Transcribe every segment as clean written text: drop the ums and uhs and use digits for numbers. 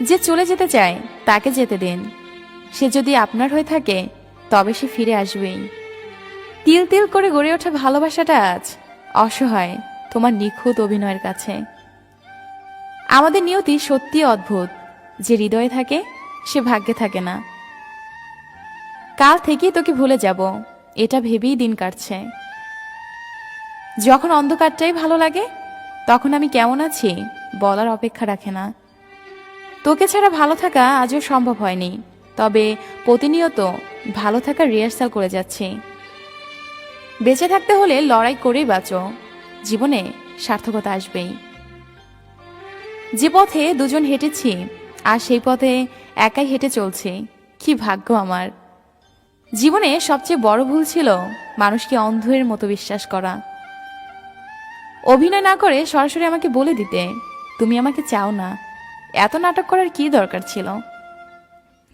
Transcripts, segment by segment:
যে চলে যেতে চায় তাকে যেতে দিন। সে যদি আপনার হয়ে থাকে তবে সে ফিরে আসবেই। তিল তিল করে গড়ে ওঠা ভালোবাসাটা আজ অসহায় তোমার নিখুঁত অভিনয়ের কাছে। আমাদের নিয়তি সত্যি অদ্ভুত, যে হৃদয়ে থাকে সে ভাগ্যে থাকে না। কাল থেকেই তোকে ভুলে যাব এটা ভেবেই দিন কাটছে। যখন অন্ধকারটাই ভালো লাগে তখন আমি কেমন আছি বলার অপেক্ষা রাখে না। তোকে ছাড়া ভালো থাকা আজও সম্ভব হয়নি, তবে প্রতিনিয়ত ভালো থাকার রিহার্সাল করে যাচ্ছি। বেঁচে থাকতে হলে লড়াই করেই বাঁচো, জীবনে সার্থকতা আসবেই। যে পথে দুজন হেঁটেছি আর সেই পথে একাই হেঁটে চলছি, কি ভাগ্য আমার। জীবনে সবচেয়ে বড় ভুল ছিল মানুষকে অন্ধের মতো বিশ্বাস করা। অভিনয় না করে সরাসরি আমাকে বলে দিতে তুমি আমাকে চাও না। এত নাটক করার কি দরকার ছিল?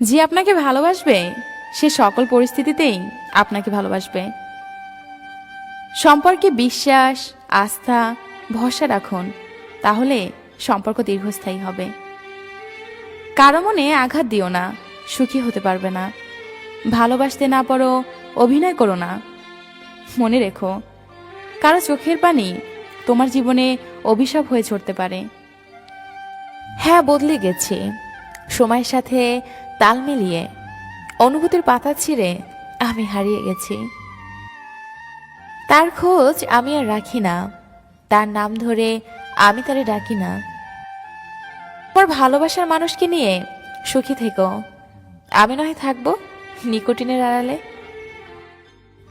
যে আপনাকে ভালোবাসবে সে সকল পরিস্থিতিতেই আপনাকে ভালোবাসবে। সম্পর্কে বিশ্বাস, আস্থা, ভরসা রাখুন, তাহলে সম্পর্ক দীর্ঘস্থায়ী হবে। কারো মনে আঘাত দিও না, সুখী হতে পারবে না। ভালোবাসতে না পারো, অভিনয় করো না। মনে রেখো, কারো চোখের পানি তোমার জীবনে অভিশাপ হয়ে ঝরতে পারে। হ্যাঁ, বদলে গেছি সময়ের সাথে তাল মিলিয়ে। অনুভূতির পাতা ছিঁড়ে আমি হারিয়ে গেছি। তার খোঁজ আমি আর রাখি না, তার নাম ধরে আমি তারে ডাকি না। তোমার ভালোবাসার মানুষকে নিয়ে সুখী থেকো, আমি নয় থাকবো নিকোটিনের আড়ালে।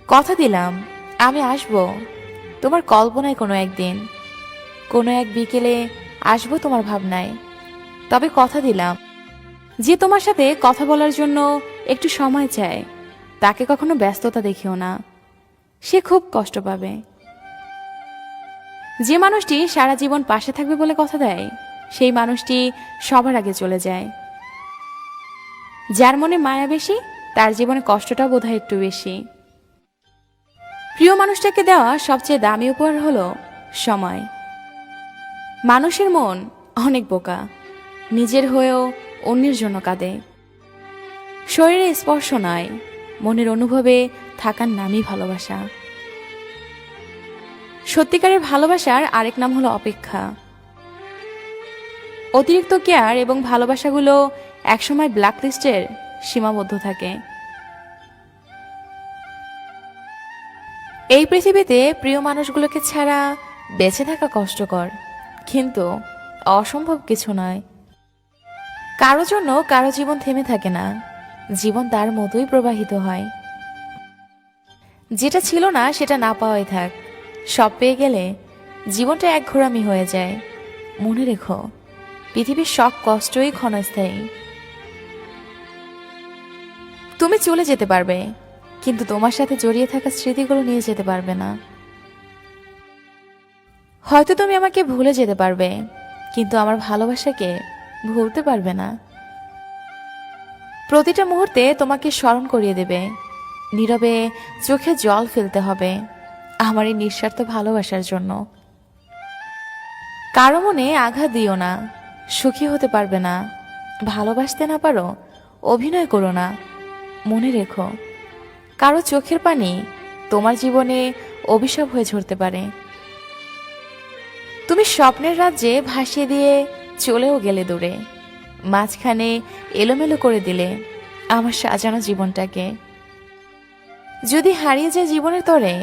কথা দিলাম আমি আসবো তোমার কল্পনায় কোনো একদিন, কোনো এক বিকেলে আসবো তোমার ভাবনায়। তবে কথা দিলাম, যে তোমার সাথে কথা বলার জন্য একটু সময় চায় তাকে কখনো ব্যস্ততা দেখিও না, সে খুব কষ্ট পাবে। যে মানুষটি সারা জীবন পাশে থাকবে বলে কথা দেয় সেই মানুষটি সবার আগে চলে যায়। যার মনে মায়া বেশি তার জীবনে কষ্টটাও বোধহয় একটু বেশি। প্রিয় মানুষটাকে দেওয়া সবচেয়ে দামি উপহার হলো সময়। মানুষের মন অনেক বোকা, নিজের হয়েও অন্যের জন্য কাঁদে। শরীরে স্পর্শ নয়, মনের অনুভবে থাকার নামই ভালোবাসা। সত্যিকারের ভালোবাসার আরেক নাম হলো অপেক্ষা। অতিরিক্ত কেয়ার এবং ভালোবাসাগুলো একসময় ব্ল্যাকলিস্টের সীমাবদ্ধ থাকে। এই পৃথিবীতে প্রিয় মানুষগুলোকে ছাড়া বেঁচে থাকা কষ্টকর, কিন্তু অসম্ভব কিছু নয়। কারো জন্য কারো জীবন থেমে থাকে না, জীবন তার মতোই প্রবাহিত হয়। যেটা ছিল না সেটা না পাওয়াই থাক, সব পেয়ে গেলে জীবনটা এক ঘোরামি হয়ে যায়। মনে রেখো, পৃথিবীর সব কষ্টই ক্ষণস্থায়ী। তুমি চলে যেতে পারবে, কিন্তু তোমার সাথে জড়িয়ে থাকা স্মৃতিগুলো নিয়ে যেতে পারবে না। হয়তো তুমি আমাকে ভুলে যেতে পারবে, কিন্তু আমার ভালোবাসাকে ভুলতে পারবে না। প্রতিটা মুহূর্তে তোমাকে স্মরণ করিয়ে দেবে, নীরবে চোখে জল ফেলতে হবে আমার এই নিঃস্বার্থ ভালোবাসার জন্য। কারো মনে আঘাত দিও না, সুখী হতে পারবে না। ভালোবাসতে না পারো, অভিনয় করো না। মনে রেখো, কারো চোখের পানি তোমার জীবনে অভিশাপ হয়ে ঝরতে পারে। তুমি স্বপ্নের রাজ্যে ভাসিয়ে দিয়ে চলেও গেলে দূরে, মাঝখানে এলোমেলো করে দিলে আমার সাজানো জীবনটাকে। যদি হারিয়ে যায় জীবনের তরে,